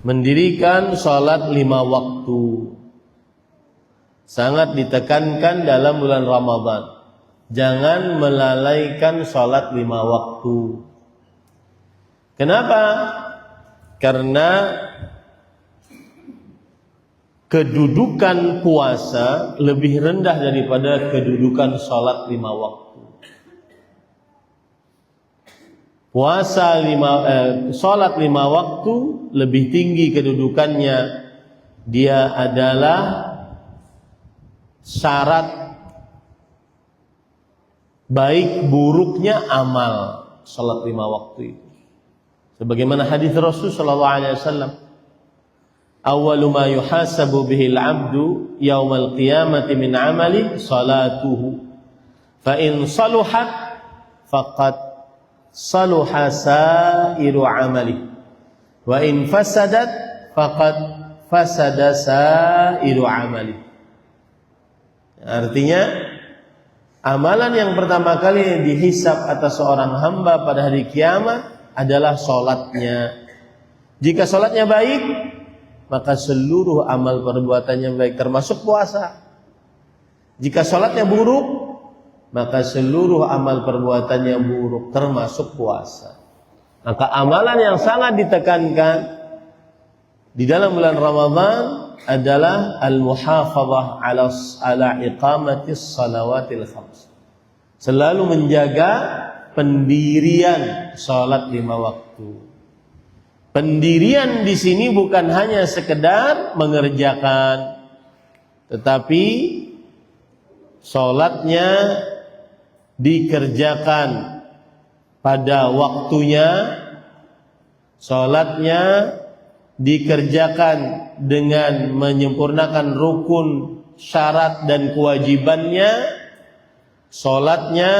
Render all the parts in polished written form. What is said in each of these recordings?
mendirikan sholat 5 waktu. Sangat ditekankan dalam bulan Ramadan. Jangan melalaikan sholat 5 waktu. Kenapa? Karena kedudukan puasa lebih rendah daripada kedudukan sholat 5 waktu. Sholat 5 waktu lebih tinggi kedudukannya. Dia adalah syarat baik buruknya amal sholat 5 waktu itu. Sebagaimana hadis Rasul sallallahu alaihi wasallam, awwalu ma yuhasabu bihil 'abdu yaumal qiyamati min 'amali salatuhu. Fa in saluhat faqad saluha sairu 'amali. Wa in fasadat faqad fasada sairu 'amali. Artinya amalan yang pertama kali dihisab atas seorang hamba pada hari kiamat adalah sholatnya. Jika sholatnya baik, maka seluruh amal perbuatannya baik, termasuk puasa. Jika sholatnya buruk, maka seluruh amal perbuatannya buruk, termasuk puasa. Maka amalan yang sangat ditekankan di dalam bulan Ramadan adalah al-muhafadzah ala iqamatis salawatil khams. Selalu menjaga pendirian sholat 5 waktu. Pendirian di sini bukan hanya sekedar mengerjakan, tetapi sholatnya dikerjakan pada waktunya, sholatnya dikerjakan dengan menyempurnakan rukun, syarat dan kewajibannya, sholatnya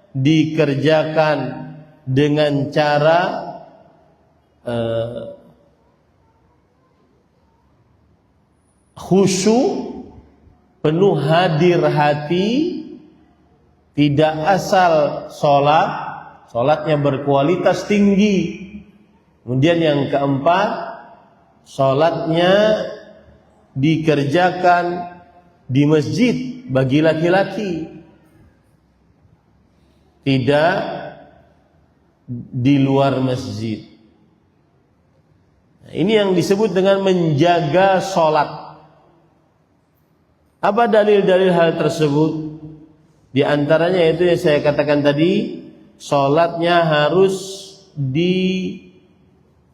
dikerjakan dengan cara khusyuk, penuh hadir hati, tidak asal sholatnya berkualitas tinggi. Kemudian yang keempat, sholatnya dikerjakan di masjid bagi laki-laki, tidak di luar masjid. Nah, ini yang disebut dengan menjaga sholat. Apa dalil-dalil hal tersebut? Di antaranya itu yang saya katakan tadi, sholatnya harus di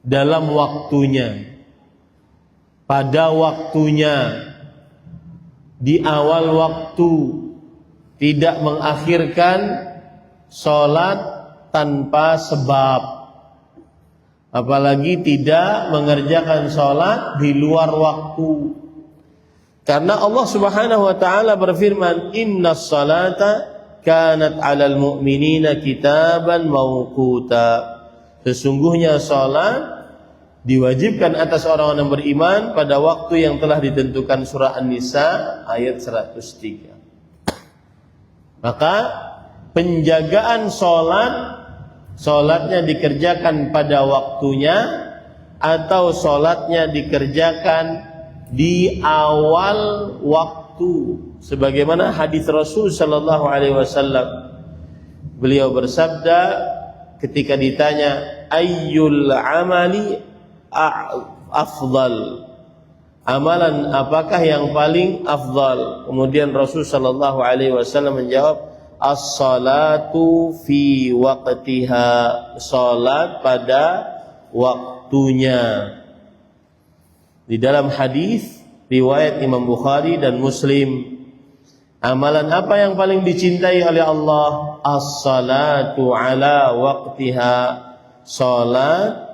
dalam waktunya, pada waktunya, di awal waktu, tidak mengakhirkan sholat tanpa sebab, apalagi tidak mengerjakan sholat di luar waktu. Karena Allah Subhanahu wa taala berfirman, "Innas salata kanat 'alal mu'minina kitaban mawquta." Sesungguhnya sholat diwajibkan atas orang-orang yang beriman pada waktu yang telah ditentukan. Surah An-Nisa ayat 103. Maka penjagaan sholatnya dikerjakan pada waktunya, atau sholatnya dikerjakan di awal waktu, sebagaimana hadis Rasul sallallahu alaihi wasallam. Beliau bersabda ketika ditanya ayyul amali afdal, amalan apakah yang paling afdal? Kemudian Rasul sallallahu alaihi wasallam menjawab, as-salatu fi waqtiha, salat pada waktunya. Di dalam hadis riwayat Imam Bukhari dan Muslim, amalan apa yang paling dicintai oleh Allah? As-salatu ala waqtiha, salat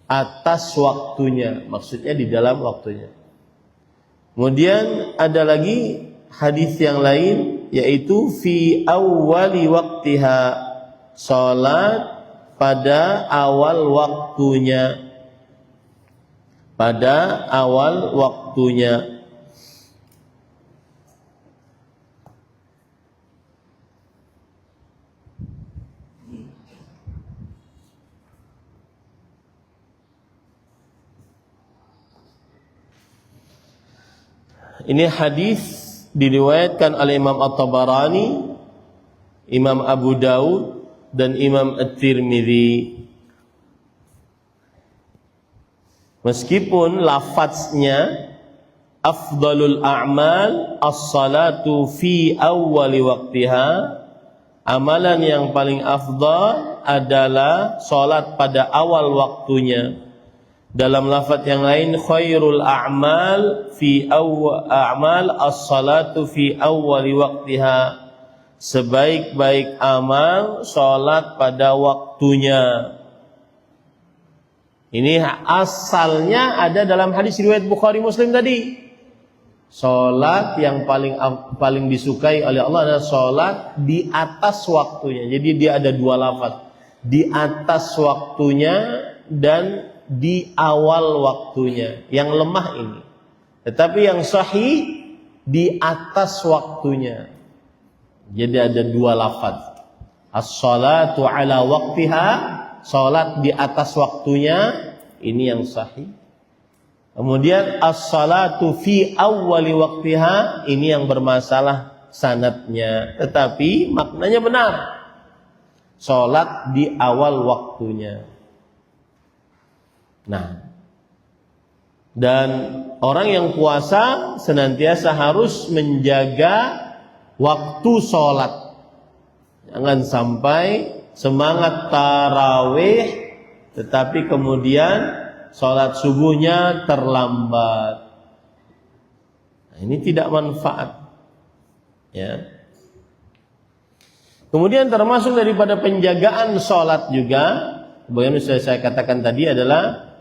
atas waktunya, maksudnya di dalam waktunya. Kemudian ada lagi hadis yang lain, yaitu fi awwali waqtiha, salat pada awal waktunya, pada awal waktunya. Ini hadis diriwayatkan oleh Imam At-Tabarani, Imam Abu Daud, dan Imam At-Tirmidzi. Meskipun lafadznya afdalul a'mal as-salatu fi awwali waqtiha, amalan yang paling afdal adalah salat pada awal waktunya. Dalam lafaz yang lain, khairul a'mal as-salatu fi awwali waqtiha, sebaik-baik amal salat pada waktunya. Ini asalnya ada dalam hadis riwayat Bukhari Muslim tadi. Salat yang paling disukai oleh Allah adalah salat di atas waktunya. Jadi dia ada dua lafaz, di atas waktunya dan di awal waktunya. Yang lemah ini. Tetapi yang sahih di atas waktunya. Jadi ada dua lafaz. As-salatu ala waqtiha, salat di atas waktunya, ini yang sahih. Kemudian as-salatu fi awwali waqtiha, ini yang bermasalah sanadnya, tetapi maknanya benar. Salat di awal waktunya. Nah, dan orang yang puasa senantiasa harus menjaga waktu salat. Jangan sampai semangat tarawih tetapi kemudian salat subuhnya terlambat. Nah, ini tidak manfaat. Ya. Kemudian termasuk daripada penjagaan salat juga, bagaimana saya katakan tadi adalah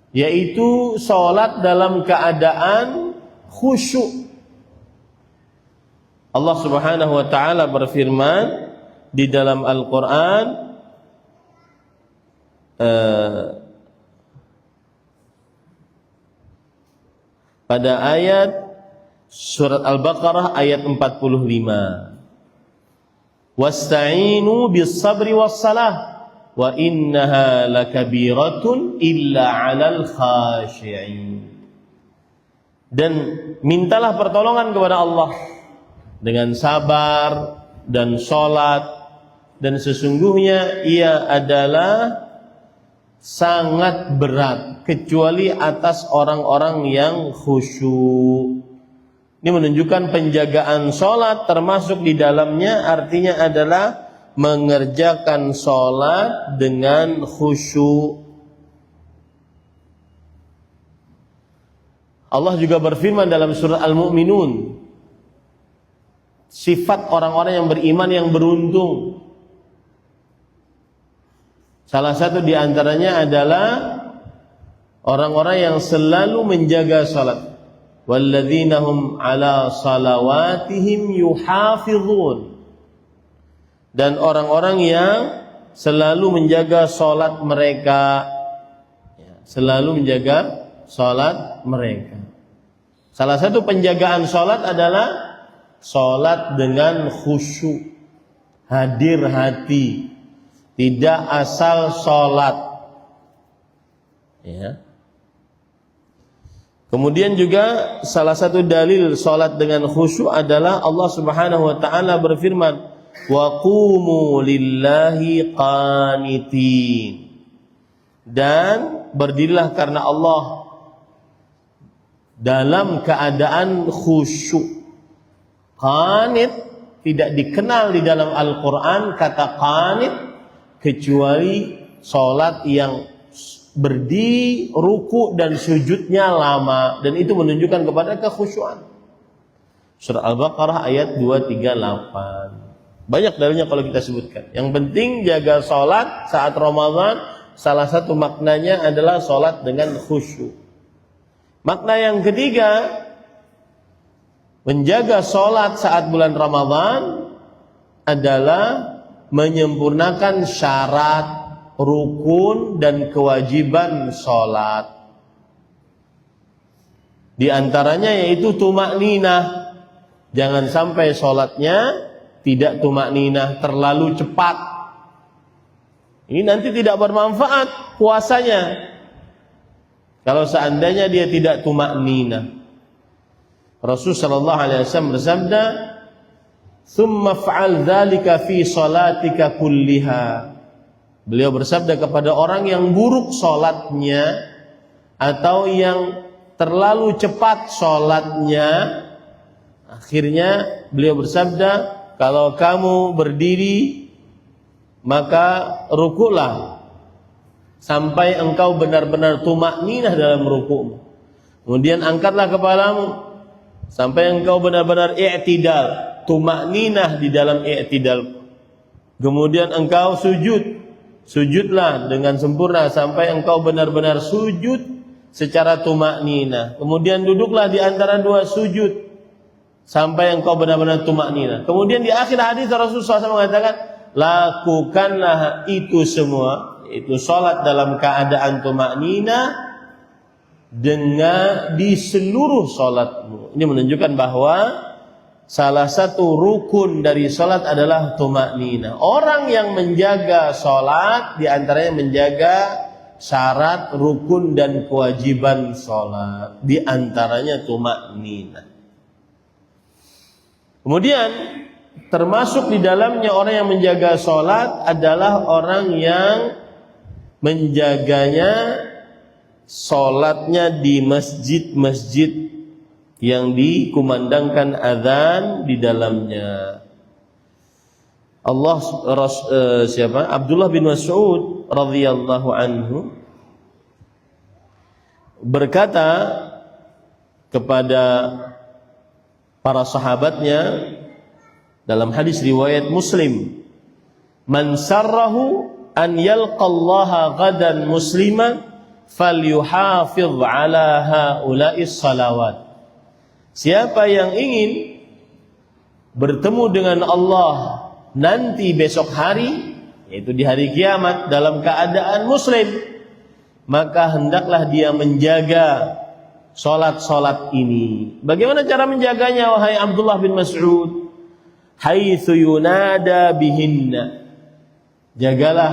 yaitu salat dalam keadaan khusyuk. Allah Subhanahu wa taala berfirman di dalam Al-Qur'an pada ayat surat Al-Baqarah ayat 45. Wasta'inu bis-sabri was-salah wa innaha lakabiratun illa 'alal khashi'in. Dan mintalah pertolongan kepada Allah dengan sabar dan salat, dan sesungguhnya ia adalah sangat berat kecuali atas orang-orang yang khusyuk. Ini menunjukkan penjagaan salat termasuk di dalamnya artinya adalah mengerjakan salat dengan khusyuk. Allah juga berfirman dalam surah Al-Mu'minun, sifat orang-orang yang beriman yang beruntung. Salah satu di antaranya adalah orang-orang yang selalu menjaga salat. Walladzina hum ala salawatihim yuhafizun. Dan orang-orang yang selalu menjaga salat mereka. Selalu menjaga salat mereka. Salah satu penjagaan salat adalah salat dengan khusyuk, hadir hati, tidak asal salat. Ya. Kemudian juga salah satu dalil salat dengan khusyuk adalah Allah Subhanahu wa taala berfirman, "Wa qumu lillahi qanitin." Dan berdirilah karena Allah dalam keadaan khusyuk. Qanit tidak dikenal di dalam Al-Qur'an kata qanit kecuali salat yang berdiri, ruku dan sujudnya lama, dan itu menunjukkan kepada kekhusyuan. Surah Al-Baqarah ayat 238. Banyak dalilnya kalau kita sebutkan. Yang penting jaga salat saat Ramadan, salah satu maknanya adalah salat dengan khusyuk. Makna yang ketiga, menjaga salat saat bulan Ramadan adalah menyempurnakan syarat, rukun dan kewajiban salat. Di antaranya yaitu tumakninah. Jangan sampai salatnya tidak tumakninah, terlalu cepat. Ini nanti tidak bermanfaat puasanya kalau seandainya dia tidak tumakninah. Rasul sallallahu alaihi wasallam bersabda, "Tsumma fa'al dzalika fi salatika kulliha." Beliau bersabda kepada orang yang buruk salatnya atau yang terlalu cepat salatnya, akhirnya beliau bersabda, kalau kamu berdiri maka rukuklah sampai engkau benar-benar tumakninah dalam rukukmu. Kemudian angkatlah kepalamu sampai engkau benar-benar i'tidal, tumakninah di dalam i'tidal. Kemudian engkau sujudlah dengan sempurna sampai engkau benar-benar sujud secara tumakninah. Kemudian duduklah di antara dua sujud sampai engkau benar-benar tumakninah. Kemudian di akhir hadis Rasulullah SAW mengatakan, lakukanlah itu semua, itu salat dalam keadaan tumakninah dengan di seluruh salatmu. Ini menunjukkan bahwa salah satu rukun dari salat adalah tumakninah. Orang yang menjaga salat di antaranya menjaga syarat, rukun dan kewajiban salat, di antaranya tumakninah. Kemudian termasuk di dalamnya orang yang menjaga salat adalah orang yang menjaganya salatnya di masjid-masjid yang dikumandangkan azan di dalamnya. Abdullah bin Mas'ud radhiyallahu anhu berkata kepada para sahabatnya dalam hadis riwayat Muslim, "Man sarrahu an yalqallaha ghadan musliman falyuhafidh ala haula'is salawat." Siapa yang ingin bertemu dengan Allah nanti besok hari, yaitu di hari kiamat dalam keadaan muslim, maka hendaklah dia menjaga salat-salat ini. Bagaimana cara menjaganya wahai Abdullah bin Mas'ud? Haitsu yunada bihinna. Jagalah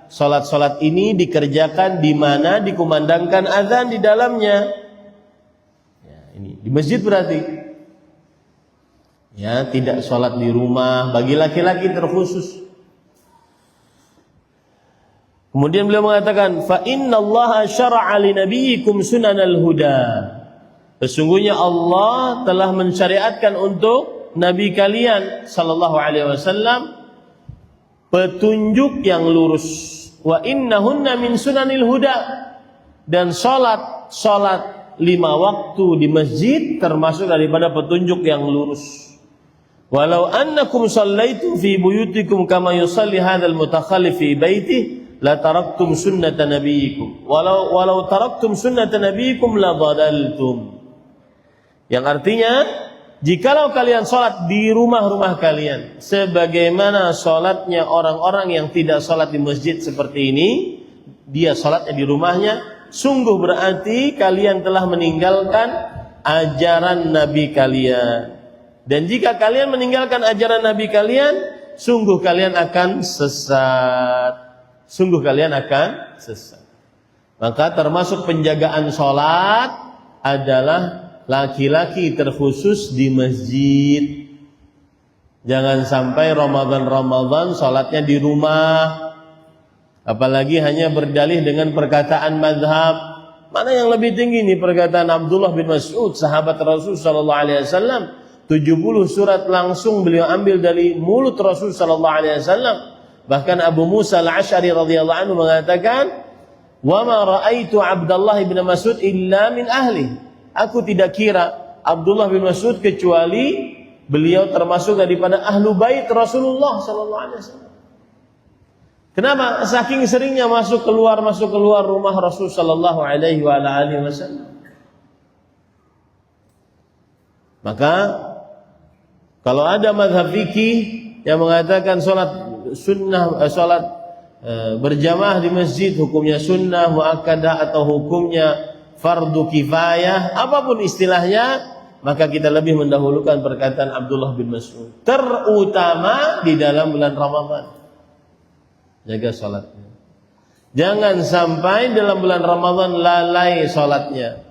salat-salat ini dikerjakan di mana dikumandangkan azan di dalamnya. Ya, ini di masjid berarti. Ya, tidak salat di rumah, bagi laki-laki terkhusus. Kemudian beliau mengatakan, fa innallaha syara'a li nabiyyikum sunanal huda. Sesungguhnya Allah telah mensyariatkan untuk nabi kalian sallallahu alaihi wasallam petunjuk yang lurus. Wa innahunna min sunanil huda. Dan salat 5 waktu di masjid termasuk daripada petunjuk yang lurus. Walau annakum shallaitum fi buyutikum kama yusalli hadzal mutakhallif fi baitihi la taraktum sunnata nabiyikum walau taraktum sunnata nabiyikum la dhadaltum. Yang artinya, jikalau kalian salat di rumah-rumah kalian sebagaimana salatnya orang-orang yang tidak salat di masjid seperti ini, dia salatnya di rumahnya, sungguh berarti kalian telah meninggalkan ajaran nabi kalian. Dan jika kalian meninggalkan ajaran nabi kalian, sungguh kalian akan sesat. Sungguh kalian akan sesat. Maka termasuk penjagaan salat adalah laki-laki terkhusus di masjid. Jangan sampai Ramadan salatnya di rumah. Apalagi hanya berdalih dengan perkataan mazhab. Mana yang lebih tinggi nih, perkataan Abdullah bin Mas'ud, sahabat Rasul sallallahu alaihi wasallam. 70 surat langsung beliau ambil dari mulut Rasul sallallahu alaihi wasallam. Bahkan Abu Musa al-Asy'ari radhiyallahu anhu mengatakan, "Wa ma ra'aitu Abdullah bin Mas'ud illa min ahli." Aku tidak kira Abdullah bin Mas'ud kecuali beliau termasuk daripada ahlu bait Rasulullah sallallahu alaihi wasallam. Kenapa? Saking seringnya masuk keluar rumah Rasul sallallahu alaihi wasallam. Maka kalau ada mazhab fikih yang mengatakan salat berjamaah di masjid hukumnya sunnah muakkadah atau hukumnya fardu kifayah, apapun istilahnya, maka kita lebih mendahulukan perkataan Abdullah bin Mas'ud, terutama di dalam bulan Ramadan. Jaga salatnya. Jangan sampai dalam bulan Ramadan lalai salatnya.